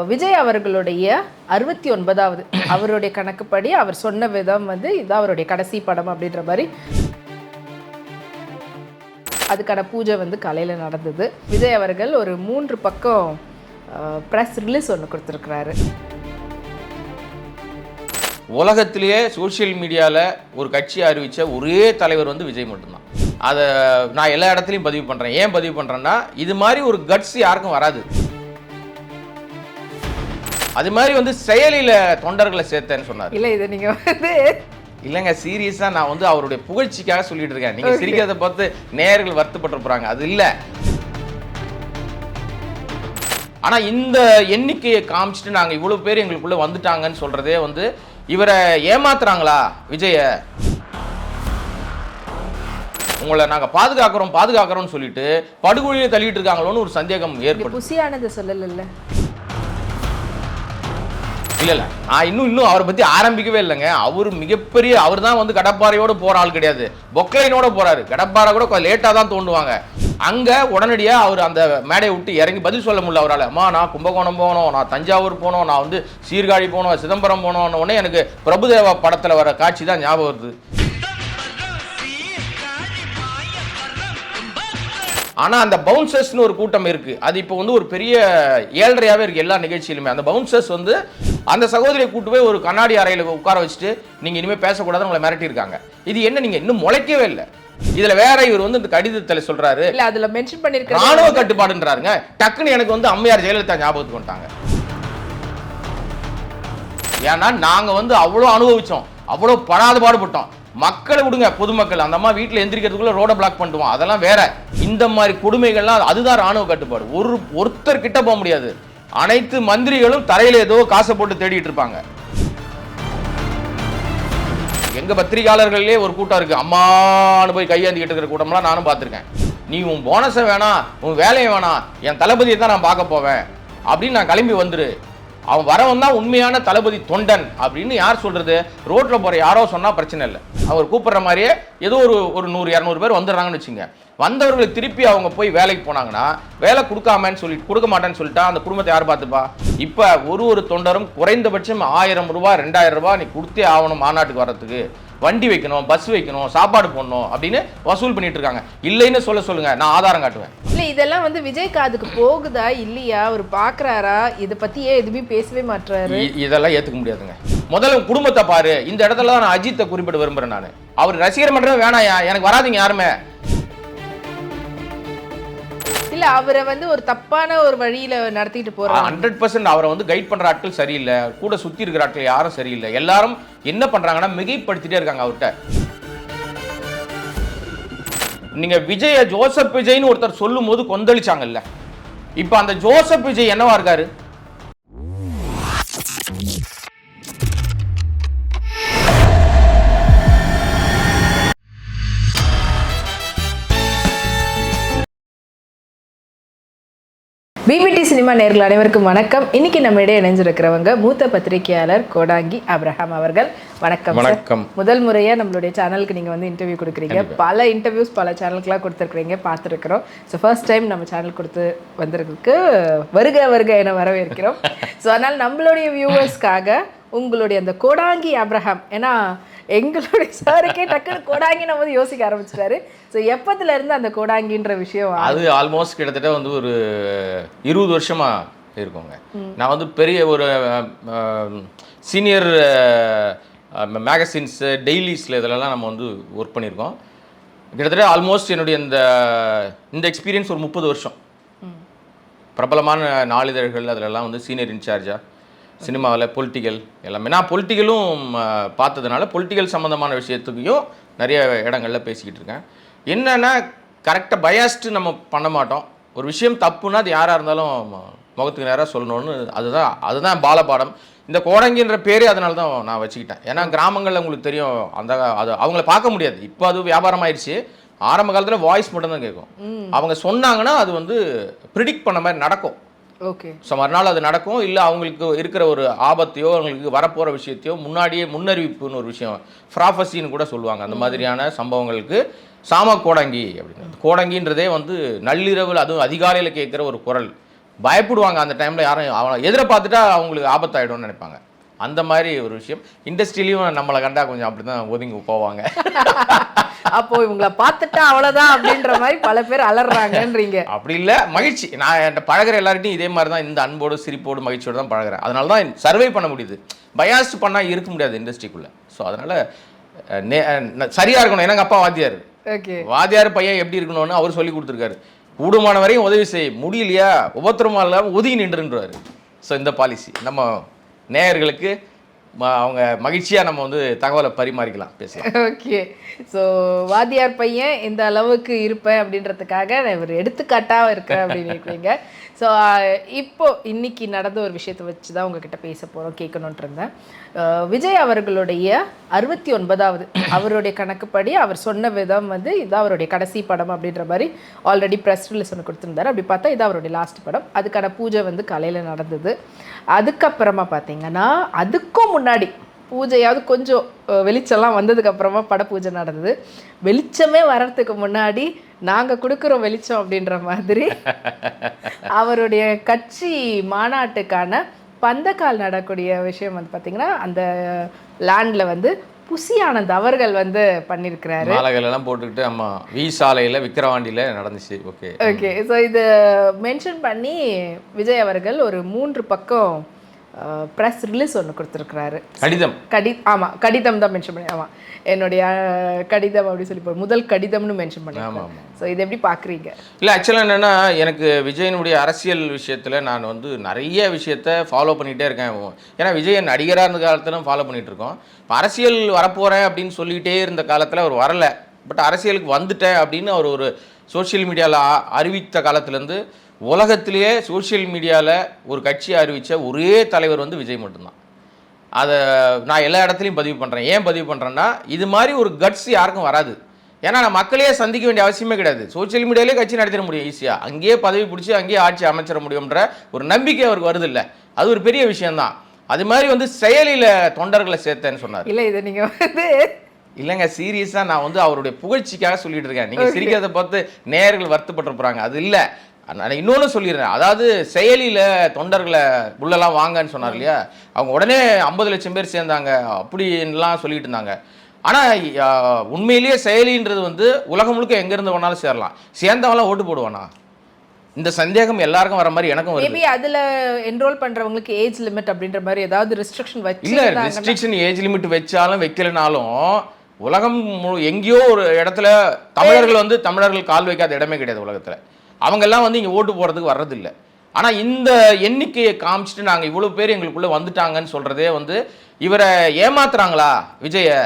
விஜய் அவர்களுடைய 69வது அவருடைய கணக்குப்படி அவர் சொன்ன விதம் இதுதான் அவருடைய கடைசி படம் அப்படின்ற மாதிரி அதுக்கான பூஜை காலையில் நடந்தது. விஜய் அவர்கள் ஒரு 3 பக்கம் ப்ரெஸ் ரிலீஸ் ஒன்று கொடுத்துருக்கிறாரு. உலகத்திலேயே சோஷியல் மீடியாவில் ஒரு கட்சி அறிவித்த ஒரே தலைவர் விஜய் மட்டும்தான். அதை நான் எல்லா இடத்துலையும் பதிவு பண்ணுறேன். ஏன் பதிவு பண்ணுறேன்னா, இது மாதிரி ஒரு கட்ஸ் யாருக்கும் வராது. அது மாதிரி செயலியில் தொண்டர்களை சேர்த்தேன்னு சொன்னார். இல்லை, இதை நீங்கள் இல்லைங்க, சீரியஸாக நான் அவருடைய புகழ்ச்சிக்காக சொல்லிட்டு இருக்கேன். நீங்கள் சிரிக்கிறத பார்த்து நேயர்கள் வருத்தப்பட்டு போகிறாங்க, அது இல்லை. ஆனால் இந்த எண்ணிக்கையை காமிச்சிட்டு நாங்கள் இவ்வளோ பேர் எங்களுக்குள்ளே வந்துட்டாங்கன்னு சொல்கிறதே இவரை ஏமாத்துறாங்களா விஜய? உங்களை நாங்கள் பாதுகாக்கிறோம்னு சொல்லிட்டு படுகொழியை தள்ளிட்டு இருக்காங்களோன்னு ஒரு சந்தேகம் ஏற்படும். புசியானதை சொல்லல. இல்லை, நான் இன்னும் அவரை பற்றி ஆரம்பிக்கவே இல்லைங்க. அவர் மிகப்பெரிய, அவர் தான் கடப்பாறையோடு போகிற ஆள் கிடையாது, பொக்லைனோட போகிறாரு. கடப்பாறை கூட லேட்டாக தான் தோண்டுவாங்க. அங்கே உடனடியாக அவர் அந்த மேடையை விட்டு இறங்கி பதில் சொல்ல முடியல அவரால். அம்மா, நான் கும்பகோணம் போகணும், நான் தஞ்சாவூர் போகணும், நான் சீர்காழி போகணும், சிதம்பரம் போகணும்னு உடனே எனக்கு பிரபுதேவா படத்தில் வர காட்சி தான் ஞாபகம் வருது. ஆனால் அந்த பவுன்சர்ஸ்னு ஒரு கூட்டம் இருக்குது. அது இப்போ ஒரு பெரிய ஏழ்றையாகவே இருக்குது எல்லா நிகழ்ச்சியிலுமே. அந்த பவுன்சர்ஸ் அந்த சகோதரியை கூட்டு போய் ஒரு கண்ணாடி அறையில் உட்கார வச்சுட்டு நீங்கள் இனிமேல் பேசக்கூடாதுன்னு உங்களை மிரட்டியிருக்காங்க. இது என்ன, நீங்கள் இன்னும் முளைக்கவே இல்லை. இதில் வேற இவர் இந்த கடிதத்தில் சொல்கிறாரு, இல்லை அதில் மென்ஷன் பண்ணியிருக்காரு ராணுவ கட்டுப்பாடுன்றாருங்க. டக்குன்னு எனக்கு அம்மையார் ஜெயலலிதா ஞாபகத்துக்கு வந்துட்டாங்க. ஏன்னா நாங்கள் அவ்வளோ அனுபவித்தோம், அவ்வளோ படாத பாடுபட்டோம். மக்களை விடுங்க, பொதுமக்கள் அந்த அம்மா வீட்டில் எந்திரிக்கிறதுக்குள்ள ரோட பிளாக் பண்ணுவோம், அதெல்லாம் வேற. இந்த மாதிரி கொடுமைகள்லாம் அதுதான் ராணுவ கட்டுப்பாடு. ஒருத்தர் கிட்ட போக முடியாது. அனைத்து மந்திரிகளும் தரையில ஏதோ காசை போட்டு தேடிட்டு இருப்பாங்க. எங்க பத்திரிகையாளர்களே ஒரு கூட்டம் இருக்கு, அம்மானு போய் கையாந்திக்கிட்டு இருக்கிற கூட்டம்லாம் நானும் பார்த்துருக்கேன். நீ உன் போனஸை வேணாம், உன் வேலையை வேணாம், என் தளபதியை தான் நான் பார்க்க போவேன் அப்படின்னு நான் கிளம்பி வந்துரு. அவன் வரவன் தான் உண்மையான தளபதி தொண்டன் அப்படின்னு யார் சொல்றது? ரோட்ல போற யாரோ சொன்னா பிரச்சனை இல்லை. அவர் கூப்பிடுற மாதிரியே ஏதோ ஒரு 100-200 பேர் வந்துடுறாங்கன்னு வச்சுங்க. வந்தவர்களை திருப்பி அவங்க போய் வேலைக்கு போனாங்கன்னா வேலை கொடுக்க மாட்டேன்னு சொல்லிட்டா அந்த குடும்பத்தை யார் பார்த்துப்பா? இப்போ ஒரு தொண்டரும் குறைந்தபட்சம் 1000 ரூபாய் 2000 ரூபாய் நீ கொடுத்தே ஆகணும். மாநாட்டுக்கு வர்றதுக்கு வண்டி வைக்கணும், பஸ் வைக்கணும், சாப்பாடு போடணும் அப்படின்னு வசூல் பண்ணிட்டு இருக்காங்க. இல்லைன்னு சொல்லுங்க, நான் ஆதாரம் காட்டுவேன். இல்லை, இதெல்லாம் விஜய் காதுக்கு போகுதா இல்லையா? அவர் பார்க்குறாரா? இதை பற்றியே எதுவுமே பேசவே மாட்டாரு. இதெல்லாம் ஏற்றுக்க முடியாதுங்க. முதல்ல குடும்பத்தை பாரு. இந்த இடத்துல தான் நான் அஜித்தை குறிப்பிட விரும்புகிறேன். நான் அவர் ரசிகர் மன்றமே வேணாயா, எனக்கு வராதிங்க யாருமே. இல்ல, அவரை ஒரு தப்பான ஒரு வழியில நடத்திட்டு போறாங்க. 100% அவரை கைட் பண்ற ஆட்கள் சரியில்லை, கூட சுத்தி இருக்கிற ஆட்கள் யாரும் சரியில்லை. எல்லாரும் என்ன பண்றாங்கன்னா மிகைப்படுத்திட்டே இருக்காங்க அவர்கிட்ட. நீங்க ஜோசப் விஜய்னு ஒருத்தர் சொல்லும் போது கொந்தளிச்சாங்கல்ல, இப்ப அந்த ஜோசப் விஜய் என்னவா இருக்காரு? பிபிடி சினிமா நேயர்கள் அனைவருக்கும் வணக்கம். இன்னைக்கு நம்ம இடையே இணைஞ்சிருக்கிறவங்க மூத்த பத்திரிகையாளர் கோடாங்கி அப்ரஹாம் அவர்கள். வணக்கம். வணக்கம். முதல் முறையா நம்மளுடைய சேனலுக்கு நீங்க இன்டர்வியூ கொடுக்குறீங்க. பல இன்டர்வியூஸ் பல சேனலுக்குலாம் கொடுத்துருக்குறீங்க, பார்த்துருக்குறோம். ஸோ ஃபர்ஸ்ட் டைம் நம்ம சேனல் கொடுத்து வந்திருக்கு. வருக என வரவேற்கிறோம். ஸோ அதனால் நம்மளுடைய வியூவர்ஸ்க்காக உங்களுடைய அந்த கோடாங்கி அப்ரஹாம், ஏன்னா எங்களுடைய சாருக்கே டக்குனு கோடாங்கி நம்ம யோசிக்க ஆரம்பிச்சிட்டாரு. ஸோ எப்பத்துல இருந்து அந்த கோடாங்கின்ற விஷயம்? அது ஆல்மோஸ்ட் கிட்டத்தட்ட ஒரு 20 வருஷமா இருக்குங்க. நான் பெரிய ஒரு சீனியர் மேகசின்ஸ் டெய்லிஸில் இதிலெல்லாம் நம்ம ஒர்க் பண்ணியிருக்கோம். கிட்டத்தட்ட ஆல்மோஸ்ட் என்னுடைய இந்த எக்ஸ்பீரியன்ஸ் ஒரு 30 வருஷம். பிரபலமான நாளிதழ்கள் அதிலெல்லாம் சீனியர் இன்சார்ஜாக, சினிமாவில் பொலிட்டிக்கல் எல்லாமே. நான் பொலிட்டிக்கலும் பார்த்ததுனால பொலிட்டிக்கல் சம்மந்தமான விஷயத்துக்கையும் நிறைய இடங்களில் பேசிக்கிட்டு இருக்கேன். என்னென்னா கரெக்டாக பயாஸ்டு நம்ம பண்ண மாட்டோம். ஒரு விஷயம் தப்புன்னா அது யாராக இருந்தாலும் முகத்துக்கு நேராக சொல்லணும்னு அதுதான் பாலபாடம். இந்த கோடங்கின்ற பேரே அதனால தான் நான் வச்சுக்கிட்டேன். ஏன்னா கிராமங்களில் உங்களுக்கு தெரியும், அது அவங்கள பார்க்க முடியாது. இப்போ அது வியாபாரம் ஆயிடுச்சு. ஆரம்ப காலத்தில் வாய்ஸ் மட்டும்தான் கேட்கும். அவங்க சொன்னாங்கன்னா அது ப்ரிடிக்ட் பண்ண மாதிரி நடக்கும். ஓகே. ஸோ மறுநாள் அது நடக்கும். இல்லை அவங்களுக்கு இருக்கிற ஒரு ஆபத்தையோ அவங்களுக்கு வரப்போகிற விஷயத்தையோ முன்னாடியே முன்னறிவிப்புன்னு ஒரு விஷயம், ப்ராஃபஸின்னு கூட சொல்லுவாங்க. அந்த மாதிரியான சம்பவங்களுக்கு சாம கோடங்கி அப்படின்னு. கோடங்கின்றதே நள்ளிரவில், அதுவும் அதிகாலையில் கேட்குற ஒரு குரல். பயப்படுவாங்க. அந்த டைமில் யாரும் அவனை எதிர பார்த்துட்டா அவங்களுக்கு ஆபத்தாயிடும்னு நினைப்பாங்க. அந்த மாதிரி ஒரு விஷயம். இண்டஸ்ட்ரியிலையும் நம்மளை கண்டா கொஞ்சம் அப்படி தான் ஒதுங்கி போவாங்க. அப்போ இவங்களை பார்த்துட்டா அவ்வளோதான் அப்படின்ற மாதிரி பல பேர் அலறாங்கன்றீங்க. அப்படி இல்லை, மகிழ்ச்சி. நான் என் பழகிற எல்லார்ட்டையும் இதே மாதிரி தான், இந்த அன்போடு சிரிப்போடு மகிழ்ச்சியோடு தான் பழகிறேன். அதனால தான் சர்வை பண்ண முடியுது. பயாஸ்ட் பண்ணால் இருக்க முடியாது இண்டஸ்ட்ரிக்குள்ளே. ஸோ அதனால் சரியாக இருக்கணும். எனக்கு அப்பா வாத்தியார். ஓகே, வாத்தியார் பையன் எப்படி இருக்கணும்னு அவர் சொல்லி கொடுத்துருக்காரு. கூடுமான வரையும் உதவி செய்ய முடியலையா உபத்திரமா இல்லாமல் ஒதுங்கி நின்றுன்றாரு. ஸோ இந்த பாலிசி நம்ம நேயர்களுக்கு அவங்க மகிழ்ச்சியாக நம்ம வந்து தகவலை பரிமாறிக்கலாம், பேசலாம். ஓகே. ஸோ வாத்தியார் பையன் இந்த அளவுக்கு இருப்பேன் அப்படின்றதுக்காக ஒரு எடுத்துக்காட்டாக இருக்கிறேன் அப்படின்னு நினைக்கிறீங்க. ஸோ இப்போ இன்னைக்கு நடந்த ஒரு விஷயத்தை வச்சு தான் உங்ககிட்ட பேச போகிறோம், கேட்கணுன்ட்டு இருந்தேன். விஜய் அவர்களுடைய 69வது அவருடைய கணக்குப்படி அவர் சொன்ன விதம் வந்து இது அவருடைய கடைசி படம் அப்படின்ற மாதிரி ஆல்ரெடி ப்ரெஸ் ரிலீஸ் ஒன்று கொடுத்துருந்தாரு. அப்படி பார்த்தா இது அவருடைய லாஸ்ட் படம். அதுக்கான பூஜை வந்து காலையில் நடந்தது. அதுக்கப்புறமா பார்த்தீங்கன்னா அதுக்கும் முன்னாடி பூஜையாவது கொஞ்சம் வெளிச்சம்லாம் வந்ததுக்கப்புறமா பட பூஜை நடந்தது. வெளிச்சமே வர்றதுக்கு முன்னாடி நாங்கள் கொடுக்குறோம் வெளிச்சம் அப்படின்ற மாதிரி அவருடைய கட்சி மாநாட்டுக்கான பந்தக்கால் நடக்கூடிய விஷயம் வந்து பார்த்தீங்கன்னா அந்த லேண்டில் வந்து புசி ஆனந்த் அவர்கள் வந்து பண்ணியிருக்கிறாரு. மாலைகள் எல்லாம் போட்டுக்கிட்டு அம்மா வி சாலையில் விக்கிரவாண்டியில் நடந்துச்சு. Okay okay. ஸோ இது மென்ஷன் பண்ணி விஜய் அவர்கள் ஒரு 3 பக்கம் ப்ரெஸ் ரிலீஸ் ஒன்று கொடுத்துருக்குறாரு. ஆமாம், கடிதம் தான் மென்ஷன் பண்ணி. ஆமாம், என்னுடைய கடிதம் அப்படி சொல்லி முதல் கடிதம்னு மென்ஷன் பண்ணியிருக்கேன். ஸோ இது எப்படி பார்க்குறீங்க? இல்லை, ஆக்சுவலாக என்னென்னா எனக்கு விஜயனுடைய அரசியல் விஷயத்தில் நான் வந்து நிறைய விஷயத்த ஃபாலோ பண்ணிகிட்டே இருக்கேன். ஏன்னா விஜயன் நடிகராக இருந்த காலத்திலும் ஃபாலோ பண்ணிகிட்ருக்கோம். இப்போ அரசியல் வரப்போகிறேன் அப்படின்னு சொல்லிகிட்டே இருந்த காலத்தில் அவர் வரலை. பட் அரசியலுக்கு வந்துட்டேன் அப்படின்னு அவர் ஒரு சோஷியல் மீடியாவில் அறிவித்த காலத்துலேருந்து உலகத்திலேயே சோஷியல் மீடியாவில் ஒரு கட்சியை அறிவித்த ஒரே தலைவர் வந்து விஜய் மட்டும்தான். அதை நான் எல்லா இடத்துலையும் பதிவு பண்ணுறேன். ஏன் பதிவு பண்ணுறேன்னா, இது மாதிரி ஒரு கட்ஸ் யாருக்கும் வராது. ஏன்னா நான் மக்களையே சந்திக்க வேண்டிய அவசியமே கிடையாது. சோஷியல் மீடியாலே கட்சி நடத்திட முடியும் ஈஸியாக. அங்கேயே பதவி பிடிச்சி அங்கேயே ஆட்சி அமைச்சிட முடியும்ன்ற ஒரு நம்பிக்கை அவருக்கு வருது. இல்லை, அது ஒரு பெரிய விஷயம்தான். அது மாதிரி வந்து செயலியில் தொண்டர்களை சேர்த்தேன்னு சொன்னார். இல்லை, இதை நீங்கள் வந்து இல்லைங்க, சீரியஸாக நான் வந்து அவருடைய புகழ்ச்சிக்காக சொல்லிட்டு இருக்கேன். நீங்கள் சிரிக்கிறத பார்த்து நேயர்கள் வருத்தப்பட்டு போகிறாங்க. அது இல்லை, நான் இன்னொன்று சொல்லிடுறேன். அதாவது செயலியில் தொண்டர்களை உள்ளெல்லாம் வாங்கன்னு சொன்னார் இல்லையா, அவங்க உடனே 50 லட்சம் பேர் சேர்ந்தாங்க அப்படின்லாம் சொல்லிட்டு இருந்தாங்க. ஆனால் உண்மையிலேயே செயலின்றது வந்து உலகம் முழுக்க எங்கேருந்து வேணாலும் சேரலாம். சேர்ந்தவங்களாம் ஓட்டு போடுவானா? இந்த சந்தேகம் எல்லாருக்கும் வர மாதிரி எனக்கும் வருது. மேபி அதில் என்ரோல் பண்ணுறவங்களுக்கு ஏஜ் லிமிட் அப்படின்ற மாதிரி ஏதாவது ரெஸ்ட்ரிக்ஷன் வச்சு இல்லை, ரெஸ்ட்ரிக்ஷன் ஏஜ் லிமிட் வச்சாலும் வைக்கலனாலும் உலகம் எங்கேயோ ஒரு இடத்துல தமிழர்கள் வந்து தமிழர்கள் கால் வைக்காத இடமே கிடையாது உலகத்தில். அவங்கெல்லாம் வந்து இங்கே ஓட்டு போடுறதுக்கு வர்றதில்லை. ஆனால் இந்த எண்ணிக்கையை காமிச்சிட்டு நாங்கள் இவ்வளோ பேர் எங்களுக்குள்ளே வந்துட்டாங்கன்னு சொல்கிறதே வந்து இவரை ஏமாத்துறாங்களா விஜயை?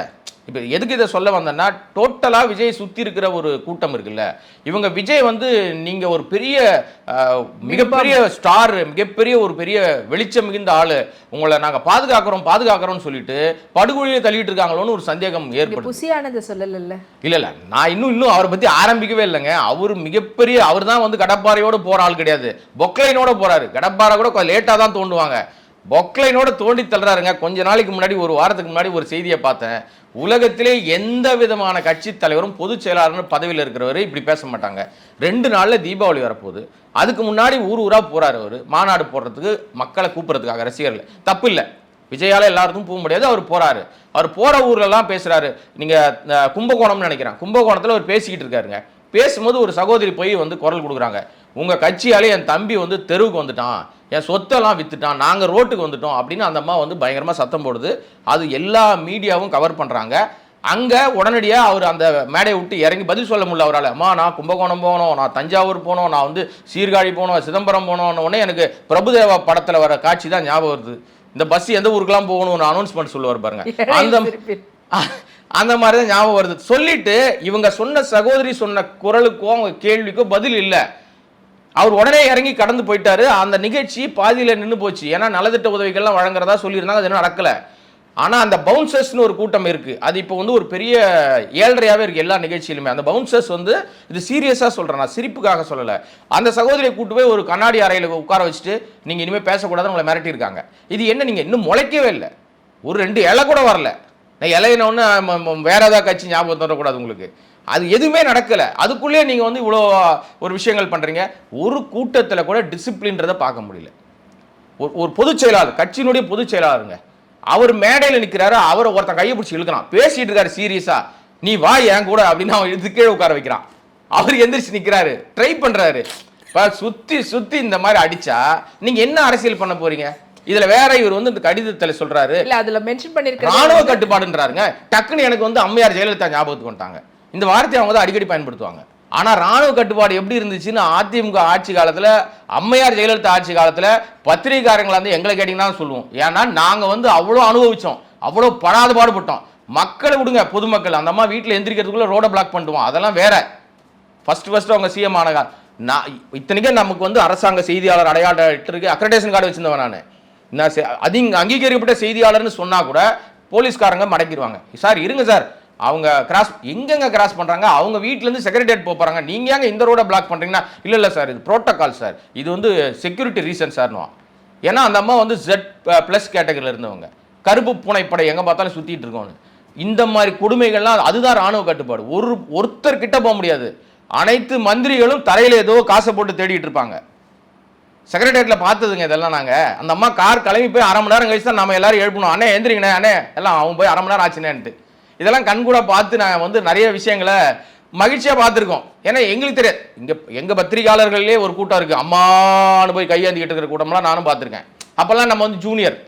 இப்போ எதுக்கு இதை சொல்ல வந்தேன்னா, டோட்டலாக விஜய் சுற்றி இருக்கிற ஒரு கூட்டம் இருக்குல்ல, இவங்க விஜய் வந்து நீங்கள் ஒரு பெரிய மிகப்பெரிய ஸ்டார், மிகப்பெரிய ஒரு பெரிய வெளிச்சம் மிகுந்த ஆள், உங்களை நாங்கள் பாதுகாக்கிறோம்னு சொல்லிட்டு படுகொழியை தள்ளிட்டு இருக்காங்களோன்னு ஒரு சந்தேகம் ஏற்படும். புசியானதை சொல்லல. இல்லை, நான் இன்னும் அவரை பற்றி ஆரம்பிக்கவே இல்லைங்க. அவர் மிகப்பெரிய, அவர் தான் வந்து கடப்பாறையோடு போகிற ஆள் கிடையாது, பொக்லைனோட போகிறாரு. கடப்பாறை கூட லேட்டாக தான் தோண்டுவாங்க, பொக்லைனோட தோண்டி தள்ளுறாருங்க. கொஞ்ச நாளைக்கு முன்னாடி, ஒரு வாரத்துக்கு முன்னாடி ஒரு செய்தியை பார்த்தேன். உலகத்திலே எந்த விதமான கட்சி தலைவரும் பொதுச் செயலாளர்னு பதவியில் இருக்கிறவர் இப்படி பேச மாட்டாங்க. 2 நாளில் தீபாவளி வரப்போகுது, அதுக்கு முன்னாடி ஊராக போகிறார் அவர் மாநாடு போடுறதுக்கு, மக்களை கூப்பிட்றதுக்காக. ரசிகர்கள் தப்பு இல்லை, விஜயால எல்லாருக்கும் போக முடியாது, அவர் போகிறாரு. அவர் போகிற ஊர்லலாம் பேசுகிறாரு. நீங்கள் கும்பகோணம்னு நினைக்கிறேன், கும்பகோணத்தில் அவர் பேசிக்கிட்டு இருக்காருங்க. பேசும்போது ஒரு சகோதரி போய் வந்து குரல் கொடுக்குறாங்க, உங்கள் கட்சியாலே என் தம்பி வந்து தெருவுக்கு வந்துட்டான், என் சொத்தெல்லாம் வித்துட்டான், நாங்கள் ரோட்டுக்கு வந்துட்டோம் அப்படின்னு அந்த அம்மா வந்து பயங்கரமாக சத்தம் போடுது. அது எல்லா மீடியாவும் கவர் பண்ணுறாங்க. அங்கே உடனடியாக அவர் அந்த மேடையை விட்டு இறங்கி பதில் சொல்ல முடியல அவரால். அம்மா, நான் கும்பகோணம் போகணும், நான் தஞ்சாவூர் போகணும், நான் வந்து சீர்காழி போகணும், சிதம்பரம் போகணும்னு உடனே எனக்கு பிரபுதேவா படத்தில் வர காட்சி தான் ஞாபகம் வருது. இந்த பஸ் எந்த ஊருக்கெல்லாம் போகணும்னு அனௌன்ஸ்மெண்ட் சொல்லுவார் பாருங்க, அந்த மாதிரி தான் ஞாபகம் வருது. சொல்லிட்டு இவங்க சொன்ன சகோதரி சொன்ன குரலுக்கோ அவங்க கேள்விக்கோ பதில் இல்லை. அவர் உடனே இறங்கி கடந்து போயிட்டாரு. அந்த நிகழ்ச்சி பாதியில் நின்று போச்சு. ஏன்னா நலத்திட்ட உதவிகள்லாம் வழங்குறதா சொல்லியிருந்தாங்க, அது இன்னும் நடக்கலை. ஆனால் அந்த பவுன்சர்ஸ்னு ஒரு கூட்டம் இருக்குது, அது இப்போ வந்து ஒரு பெரிய ஏழ்றையாகவே இருக்குது எல்லா நிகழ்ச்சியிலுமே. அந்த பவுன்சர்ஸ் வந்து, இது சீரியஸாக சொல்கிறேன், நான் சிரிப்புக்காக சொல்லலை, அந்த சகோதரியை கூட்டு போய் ஒரு கண்ணாடி அறையில் உட்கார வச்சுட்டு நீங்கள் இனிமேல் பேசக்கூடாதுன்னு உங்களை மிரட்டியிருக்காங்க. இது என்ன, நீங்கள் இன்னும் முளைக்கவே இல்லை, ஒரு 2 இலை கூட வரல. நான் இலையினொன்னு வேற ஏதாவது கட்சி ஞாபகம் தரக்கூடாது உங்களுக்கு. அது எதுவுமே நடக்கல. அதுக்குள்ளே நீங்க வந்து இவ்வளோ ஒரு விஷயங்கள் பண்றீங்க. ஒரு கூட்டத்தில் கூட டிசிப்ளின்றதை பார்க்க முடியல. ஒரு பொதுச் செயலாளர், கட்சியினுடைய பொதுச் செயலாளருங்க, அவர் மேடையில் நிற்கிறாரு, அவரை ஒருத்தன் கையை பிடிச்சி இழுக்கிறான், பேசிட்டு இருக்காரு சீரியஸா, நீ வா என் கூட அப்படின்னு அவன் இழுத்து கீழே உட்கார வைக்கிறான். அவர் எந்திரிச்சு நிற்கிறாரு, ட்ரை பண்றாரு. சுத்தி சுத்தி இந்த மாதிரி அடிச்சா நீங்க என்ன அரசியல் பண்ண போறீங்க? இதுல வேற இவர் வந்து இந்த கடிதத்துல சொல்றாரு, இல்ல அதுல மென்ஷன் பண்ணிருக்காரு ராணுவ கட்டுப்பாடுன்றாருங்க. டக்குன்னு எனக்கு வந்து அம்மையார் ஜெயலலிதா ஞாபகத்துக்கு வந்துட்டாங்க. இந்த வார்த்தையை அவங்க தான் அடிக்கடி பயன்படுத்துவாங்க. ஆனா ராணுவ கட்டுப்பாடு எப்படி இருந்துச்சுன்னு அதிமுக ஆட்சி காலத்துல, அம்மையார் ஜெயலலிதா ஆட்சி காலத்துல பத்திரிகையாளர்களா வந்து எங்களை கேட்டீங்கன்னா சொல்லுவோம். ஏன்னா நாங்க வந்து அவ்வளோ அனுபவிச்சோம், அவ்வளோ படாத பாடுபட்டோம். மக்களை விடுங்க, பொதுமக்கள் அந்த அம்மா வீட்டில் எந்திரிக்கிறதுக்குள்ள ரோட பிளாக் பண்ணுவோம், அதெல்லாம் வேற. ஃபர்ஸ்ட் அவங்க சிஎம் ஆனகா நான் இத்தனைக்கும் நமக்கு வந்து அரசாங்க செய்தியாளர் அடையாள இருக்கு, அக்ரெடிடேஷன் கார்டு வச்சிருந்தவன் நான் அங்கீகரிக்கப்பட்ட செய்தியாளர்னு சொன்னா கூட போலீஸ்காரங்க மடக்கிடுவாங்க. சார் இருங்க சார், அவங்க கிராஸ் எங்கெங்க கிராஸ் பண்றாங்க, அவங்க வீட்ல இருந்து செக்ரட்டரியேட் போறாங்க, நீங்க ஏங்க இந்த ரோட பிளாக் பண்றீங்கன்னா, இல்ல சார் இது புரோட்டோகால் சார், இது வந்து செக்யூரிட்டி ரீசன் சார்னுவா. ஏன்னா அந்த அம்மா வந்து Z+ கேட்டகரியில் இருந்தவங்க, கருப்பு பூனைப்படை எங்க பார்த்தாலும் சுத்திட்டு இருக்கோம். இந்த மாதிரி கொடுமைகள்லாம் அதுதான் ராணுவ கட்டுப்பாடு. ஒருத்தர் கிட்ட போக முடியாது. அனைத்து மந்திரிகளும் தரையில ஏதோ காசை போட்டு தேடிட்டு இருப்பாங்க. செக்ரட்டரியேட்ல பார்த்ததுங்க இதெல்லாம். நாங்க அந்த அம்மா கார் கிளம்பி போய் 1/2 மணி நேரம் கழிச்சு தான் நம்ம எல்லாரும் எழுப்பணும், அண்ணே எந்திரிங்கண்ணே அண்ணே எல்லாம், அவன் போய் 1/2 மணி நேரம் ஆச்சுனேன்ட்டு. இதெல்லாம் கண்கூட பார்த்து நான் வந்து நிறைய விஷயங்களை மகிழ்ச்சியா பார்த்துருக்கோம். ஏன்னா எங்களுக்கு தெரியாது, எங்க பத்திரிகையாளர்களே ஒரு கூட்டம் இருக்கு, அம்மானு போய் கையேந்திக்கிட்டு இருக்கிற கூட்டம்லாம் நானும் பார்த்துருக்கேன். அப்பெல்லாம் நம்ம வந்து ஜூனியர்,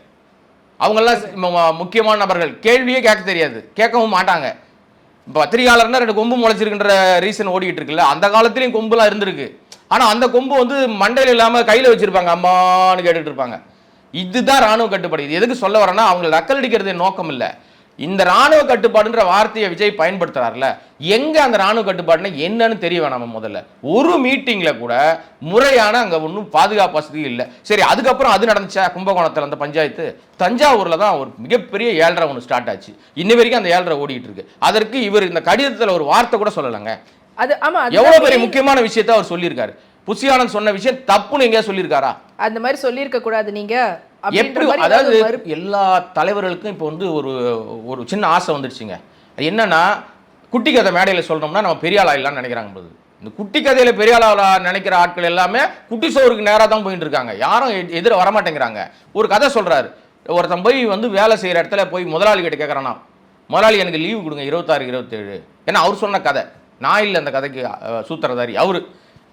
அவங்கெல்லாம் முக்கியமான நபர்கள், கேள்வியே கேட்க தெரியாது, கேட்கவும் மாட்டாங்க. இப்போ பத்திரிகையாளர்னா 2 கொம்பு முளைச்சிருக்குன்ற ரீசன் ஓடிக்கிட்டு இருக்குல்ல, அந்த காலத்திலையும் கொம்புலாம் இருந்திருக்கு. ஆனால் அந்த கொம்பு வந்து மண்டையில் இல்லாமல் கையில் வச்சிருப்பாங்க, அம்மானு கேட்டுட்டு இருப்பாங்க. இதுதான் ராணுவ கட்டுப்பாடு. இது எதுக்கு சொல்ல வரேன்னா, அவங்களை நக்கலடிக்கிறது நோக்கம் இல்லை. இந்த ராணுவ கட்டுப்பாடுன்ற வார்த்தையை விஜய் பயன்படுத்துறாருல, எங்க அந்த ராணுவ கட்டுப்பாடுன்னா என்னன்னு தெரிய வேணாம். முதல்ல ஒரு மீட்டிங்ல கூட முறையான அங்க ஒன்றும் பாதுகாப்பு வசதி இல்லை. சரி, அதுக்கப்புறம் அது நடந்துச்சா கும்பகோணத்தில் அந்த பஞ்சாயத்து, தஞ்சாவூர்ல தான் ஒரு மிகப்பெரிய 7.5 ஒன்று ஸ்டார்ட் ஆச்சு. இன்ன வரைக்கும் அந்த 7.5 ஓடிட்டு இருக்கு. அதற்கு இவர் இந்த கடிதத்தில் ஒரு வார்த்தை கூட சொல்லலைங்க. அது ஆமா, எவ்வளவு பெரிய முக்கியமான விஷயத்தை அவர் சொல்லியிருக்காரு. புசியானந்த் சொன்ன விஷயம் தப்புன்னு எங்கேயா சொல்லியிருக்காரா? அந்த மாதிரி சொல்லியிருக்க கூடாது. நீங்க எப்படி, அதாவது எல்லா தலைவர்களுக்கும் இப்போ வந்து ஒரு சின்ன ஆசை வந்துடுச்சுங்க. அது என்னன்னா, குட்டி கதை மேடையில் சொல்றோம்னா நம்ம பெரிய ஆள் ஆகலாம்னு நினைக்கிறாங்க போது. இந்த குட்டி கதையில பெரிய ஆளா நினைக்கிற ஆட்கள் எல்லாமே குட்டி சோறுக்கு நேராக தான் போயிட்டு இருக்காங்க, யாரும் எதிர வரமாட்டேங்கிறாங்க. ஒரு கதை சொல்றாரு, ஒருத்தன் போய் வந்து வேலை செய்யற இடத்துல போய் முதலாளி கிட்ட கேட்கறானா, முதலாளி எனக்கு லீவு கொடுங்க 26, 27. ஏன்னா அவர் சொன்ன கதை, நான் இல்லை அந்த கதைக்கு சூத்திரதாரி அவரு.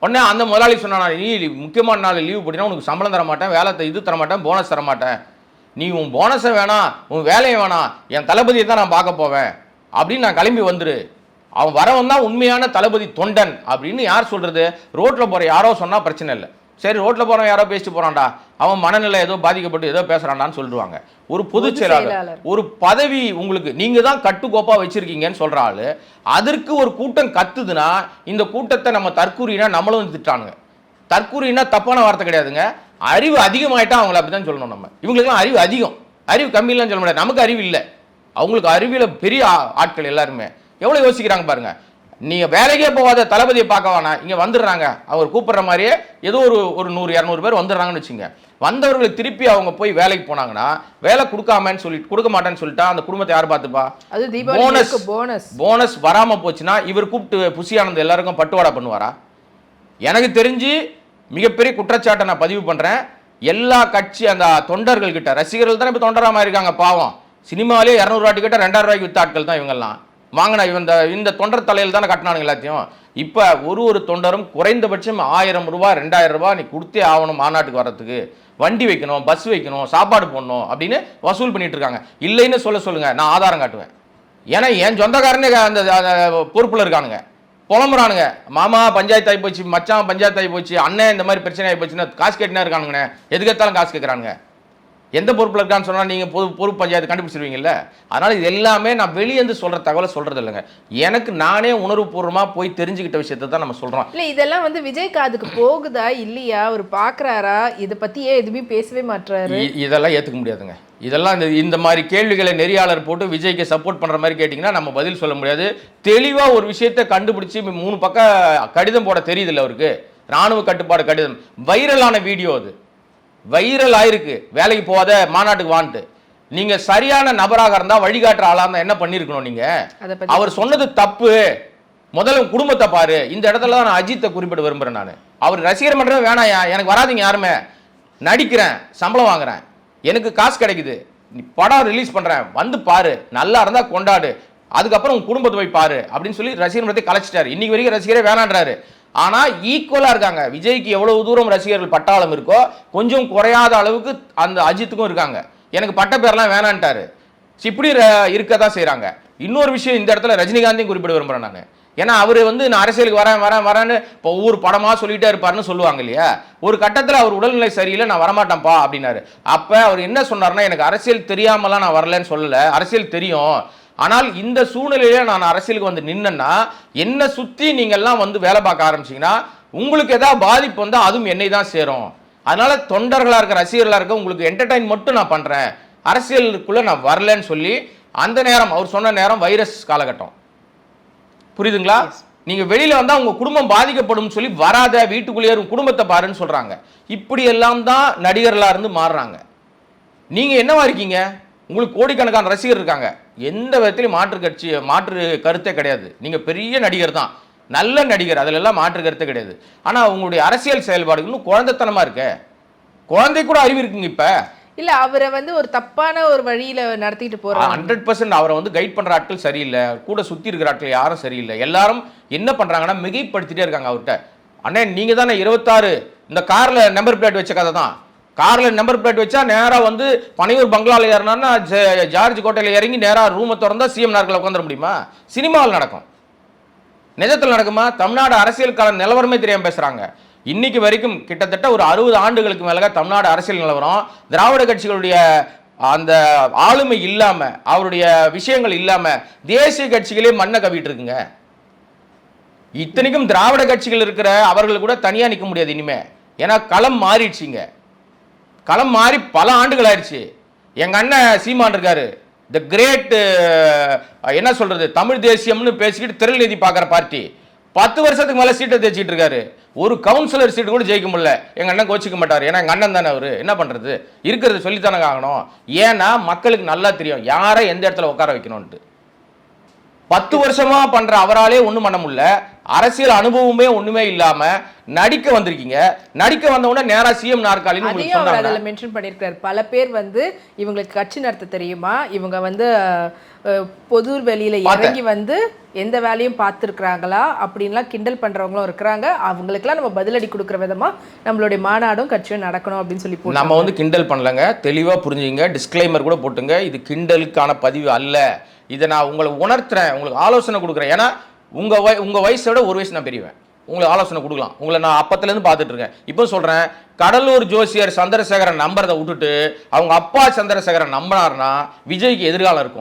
உடனே அந்த முதலாளி சொன்னா, நீ முக்கியமான நாள் லீவு போட்டினா உனக்கு சம்பளம் தர மாட்டேன், வேலை இது தர மாட்டேன், போனஸ் தர மாட்டேன், நீ உன் போனஸை வேணாம், உன் வேலையை வேணாம், என் தளபதியை தான் நான் பார்க்க போவேன் அப்படின்னு நான் கிளம்பி வந்துரு. அவன் வரவன் தான் உண்மையான தளபதி தொண்டன் அப்படின்னு யார் சொல்றது? ரோட்டில் போகிற யாரோ சொன்னால் பிரச்சனை இல்லை. சரி, ரோட்டில் போகிறவன் யாரோ பேசிட்டு போகிறான்டா, அவன் மனநிலை ஏதோ பாதிக்கப்பட்டு ஏதோ பேசுகிறான்டான்னு சொல்லிடுவாங்க. ஒரு பொதுச் செயலாளர், ஒரு பதவி உங்களுக்கு நீங்கள் தான் கட்டுக்கோப்பாக வச்சுருக்கீங்கன்னு சொல்கிற ஆள், அதற்கு ஒரு கூட்டம் கத்துதுன்னா இந்த கூட்டத்தை நம்ம தற்கூறினா நம்மளும் திட்டானுங்க. தற்கூறினா தப்பான வார்த்தை கிடையாதுங்க, அறிவு அதிகமாயிட்டா அவங்கள அப்படி தான் சொல்லணும். நம்ம இவங்களுக்குலாம் அறிவு அதிகம், அறிவு கம்மியிலாம் சொல்ல முடியாது. நமக்கு அறிவு இல்லை, அவங்களுக்கு அறிவியல் பெரிய ஆட்கள் எல்லாருமே எவ்வளோ யோசிக்கிறாங்க பாருங்க. நீங்க வேலைக்கே போகாத தளபதியை பார்க்க வேணாம், இங்க வந்துடுறாங்க, அவர் கூப்பிடுற மாதிரியே ஏதோ ஒரு 100-200 பேர் வந்துடுறாங்கன்னு வச்சுங்க. வந்தவர்களை திருப்பி அவங்க போய் வேலைக்கு போனாங்கன்னா, வேலை கொடுக்க மாட்டேன்னு சொல்லிட்டா அந்த குடும்பத்தை யார் பார்த்துப்பா? போனஸ் வராம போச்சுன்னா இவர் கூப்பிட்டு புசியானந்த் எல்லாருக்கும் பட்டுவாடா பண்ணுவாரா? எனக்கு தெரிஞ்சு மிகப்பெரிய குற்றச்சாட்டை நான் பதிவு பண்றேன். எல்லா கட்சி அந்த தொண்டர்கள் கிட்ட, ரசிகர்கள் தானே இப்போ தொண்டராம இருக்காங்க பாவம். சினிமாலே 200 ரூபா டிக்கெட்டை 2000 ரூபாய்க்கு வித்த ஆட்கள் தான் இவங்கெல்லாம். வாங்கினா இந்த தொண்டர் தலையில் தானே கட்டினானுங்க எல்லாத்தையும். இப்போ ஒரு தொண்டரும் குறைந்தபட்சம் 1000 ரூபாய் 2000 ரூபாய் நீ கொடுத்தே ஆகணும், மாநாட்டுக்கு வர்றதுக்கு வண்டி வைக்கணும், பஸ் வைக்கணும், சாப்பாடு போடணும் அப்படின்னு வசூல் பண்ணிட்டு இருக்காங்க. இல்லைன்னு சொல்லுங்க, நான் ஆதாரம் காட்டுவேன். ஏன்னா என் சொந்தக்காரனே அந்த பொறுப்பில் இருக்கானுங்க, புலம்புறானுங்க, மாமா பஞ்சாயத்து ஆகி போச்சு, மச்சான் பஞ்சாயத்து ஆகி போச்சு, அண்ணன் இந்த மாதிரி பிரச்சனை ஆகி போச்சுன்னா காசு கேட்டுனா இருக்கானுங்கண்ணே, எதுக்கெத்தாலும் காசு கேட்குறானுங்க. எந்த பொறுப்பில் இருக்கான்னு சொன்னால் நீங்கள் பொறுப்பு பஞ்சாயத்து கண்டுபிடிச்சிருவீங்கல்ல. அதனால் இது எல்லாமே நான் வெளியேந்து சொல்கிற தகவலை சொல்கிறது இல்லைங்க, எனக்கு நானே உணர்வுபூர்வமாக போய் தெரிஞ்சுக்கிட்ட விஷயத்தை தான் நம்ம சொல்கிறோம். இல்லை இதெல்லாம் வந்து விஜய் காதுக்கு போகுதா இல்லையா, அவர் பார்க்குறாரா, இதை பற்றியே எதுவுமே பேசவே மாட்டாரு. இதெல்லாம் ஏற்றுக்க முடியாதுங்க. இதெல்லாம் இந்த மாதிரி கேள்விகளை நெறியாளர் போட்டு விஜய்க்கு சப்போர்ட் பண்ணுற மாதிரி கேட்டிங்கன்னா நம்ம பதில் சொல்ல முடியாது. தெளிவாக ஒரு விஷயத்தை கண்டுபிடிச்சி 3 பக்கம் கடிதம் போட தெரியுதில்ல அவருக்கு. இராணுவ கட்டுப்பாடு கடிதம் வைரலான வீடியோ, அது வைரல் ஆயிருக்கு. வேலைக்கு போகாத மாநாட்டுக்கு வான்ட்டு. நீங்க சரியான நபராக இருந்தா, வழிகாட்டுற ஆளா இருந்தா என்ன பண்ணிருக்கணும்? நீங்க அவர் சொன்னது தப்பு, முதல்ல உன் குடும்பத்தை பாரு. இந்த இடத்துல தான் நான் அஜித்தை குறிப்பிட விரும்புறேன். நான் அவர் ரசிகர் மன்றமே வேணாயா, எனக்கு வராதிங்க யாருமே, நடிக்கிறேன், சம்பளம் வாங்குறேன், எனக்கு காசு கிடைக்குது, நீ படம் ரிலீஸ் பண்றேன், வந்து பாரு, நல்லா இருந்தா கொண்டாடு, அதுக்கப்புறம் உன் குடும்பத்தை போய் பாரு அப்படின்னு சொல்லி ரசிகர் மன்றத்தை கலைச்சிட்டாரு. இன்னைக்கு வரைக்கும் ரசிகரே வேணான்றாரு. ஆனா ஈக்குவலா இருக்காங்க. விஜய்க்கு எவ்வளவு தூரம் ரசிகர்கள் பட்டாளம் இருக்கோ கொஞ்சம் குறையாத அளவுக்கு அந்த அஜித்துக்கும் இருக்காங்க. எனக்கு பட்ட பேர்லாம் வேணான்ட்டாரு. இப்படி இருக்கதான் செய்யறாங்க. இன்னொரு விஷயம் இந்த இடத்துல ரஜினிகாந்தையும் குறிப்பிட விரும்புறேன் நான். ஏன்னா அவர் வந்து நான் அரசியலுக்கு வரேன்னு இப்போ ஒவ்வொரு படமா சொல்லிட்டே இருப்பாருன்னு சொல்லுவாங்க இல்லையா. ஒரு கட்டத்தில் அவர் உடல்நிலை சரியில்லை, நான் வரமாட்டேன்ப்பா அப்படின்னாரு. அப்ப அவர் என்ன சொன்னார்னா, எனக்கு அரசியல் தெரியாமலாம் நான் வரலன்னு சொல்லல, அரசியல் தெரியும், ஆனால் இந்த சூழ்நிலையில நான் அரசியலுக்கு வந்து நின்னா என்ன சுத்தி நீங்க எல்லாம் வந்து வேலை பார்க்க ஆரம்பிச்சீங்கன்னா உங்களுக்கு ஏதாவது பாதிப்பு வந்தா அதுவும் என்னை தான் சேரும். அதனால தொண்டர்களா இருக்க, ரசிகர்களா இருக்க, உங்களுக்கு என்டர்டைன் மட்டும் நான் பண்றேன், அரசியலுக்குள்ள நான் வரலன்னு சொல்லி அந்த நேரம் அவர் சொன்ன நேரம் வைரஸ் காலகட்டம். புரியுதுங்களா? நீங்க வெளியில வந்தா உங்க குடும்பம் பாதிக்கப்படும் சொல்லி வராத, வீட்டுக்குள்ளேயே குடும்பத்தை பாருன்னு சொல்றாங்க. இப்படி எல்லாம் தான் நடிகர்களா இருந்து மாறுறாங்க. நீங்க என்னவா இருக்கீங்க? உங்களுக்கு கோடிக்கணக்கான ரசிகர் இருக்காங்க. எந்த விதத்திலும் மாற்று கருத்தே கிடையாது. நீங்க பெரிய நடிகர் தான், நல்ல நடிகர், அதுல எல்லாம் மாற்று கருத்தே கிடையாது. ஆனா உங்களுடைய அரசியல் செயல்பாடு இன்னும் குழந்தைத்தனமா இருக்க. குழந்தை கூட அறிவு இருக்குங்க. இப்ப இல்ல அவரை வந்து ஒரு தப்பான ஒரு வழியில நடத்திட்டு போறாங்க. 100% அவரை வந்து கைட் பண்ற ஆட்கள் சரியில்லை, கூட சுத்தி இருக்கிற ஆட்கள் யாரும் சரியில்லை. எல்லாரும் என்ன பண்றாங்கன்னா மிகைப்படுத்திட்டே இருக்காங்க அவர்கிட்ட. அண்ணே நீங்க தானே 26 இந்த கார்ல நம்பர் பிளேட் வச்ச கதை தான். கார்ல நம்பர் பிளேட் வச்சா நேரா வந்து பனையூர் பங்களால ஏறினா ஜார்ஜ் கோட்டையில இறங்கி நேரா ரூமை திறந்தா சிஎம் நாற்காலில உட்காந்துட முடியுமா? சினிமாவில் நடக்கும், நிஜத்தில் நடக்குமா? தமிழ்நாடு அரசியலுக்கான நிலவரமே தெரியாம பேசுறாங்க. இன்னைக்கு வரைக்கும் கிட்டத்தட்ட ஒரு 60 ஆண்டுகளுக்கு மேல தமிழ்நாடு அரசியல் நிலவரம் திராவிட கட்சிகளுடைய அந்த ஆளுமை இல்லாம, அவருடைய விஷயங்கள் இல்லாம தேசிய கட்சிகளே மண்ணை கவிட்டு இருக்குங்க. இத்தனைக்கும் திராவிட கட்சிகள் இருக்கிற அவர்கள் கூட தனியா நிற்க முடியாது இனிமே. ஏன்னா களம் மாறிடுச்சுங்க. களம் மாறி பல ஆண்டுகள் ஆயிடுச்சு. எங்க அண்ணன் சீமான் இருக்காரு, த கிரேட் என்ன சொல்றது, தமிழ் தேசியம்னு பேசிக்கிட்டு திருநீதி பார்க்குற பார்ட்டி 10 வருஷத்துக்கு மேல சீட்டை தேய்ச்சிட்டு இருக்காரு. ஒரு கவுன்சிலர் சீட்டு கூட ஜெயிக்க முடியல. எங்க அண்ணன் கோச்சிக்க மாட்டார், ஏன்னா எங்க அண்ணன் தானே அவரு. என்ன பண்றது, இருக்கிறது சொல்லித்தானே ஆகணும். ஏன்னா மக்களுக்கு நல்லா தெரியும் யாரை எந்த இடத்துல உட்கார வைக்கணும்ட்டு. 10 வருஷமா பண்ற அவராலே ஒண்ணும் பண்ண முடியல. அரசியல் அனுபவமே ஒண்ணுமே இல்லாம நடிக்க வந்திருக்கீங்க. நடிக்க வந்த உடனே நேரா சிஎம் நாற்காலின்னு உங்களுக்கு சொன்னாங்க. அதுல மென்ஷன் பண்ணிருக்காரு. பல பேர் வந்து இவங்களுக்கு கட்சி நடத்த தெரியுமா, இவங்க வந்து பொது வெளியில இறங்கி வந்து எந்த வேலையும் பார்த்துருக்குறாங்களா அப்படின்லாம் கிண்டல் பண்றவங்களும் இருக்கிறாங்க. அவங்களுக்குலாம் நம்ம பதிலடி கொடுக்குற விதமா நம்மளுடைய மாநாடும் கட்சியும் நடக்கணும் அப்படின்னு சொல்லி போட்டு நம்ம வந்து கிண்டல் பண்ணலங்க, தெளிவா புரிஞ்சுங்க. டிஸ்க்ளைமர் கூட போட்டுங்க, இது கிண்டலுக்கான பதிவு அல்ல. இதை நான் உங்களை உணர்த்துறேன், உங்களுக்கு ஆலோசனை கொடுக்குறேன். ஏன்னா உங்க வயசோட ஒரு வயசு நான் பெரியவன், உங்களுக்கு ஆலோசனை கொடுக்கலாம். உங்களை நான் அப்பத்துலேருந்து பார்த்துட்டு இருக்கேன். இப்போ சொல்றேன், கடலூர் ஜோசியர் சந்திரசேகரன் நம்புறதை விட்டுட்டு அவங்க அப்பா சந்திரசேகரன் நம்பினார்னா விஜய்க்கு எதிர்காலம் இருக்கும்.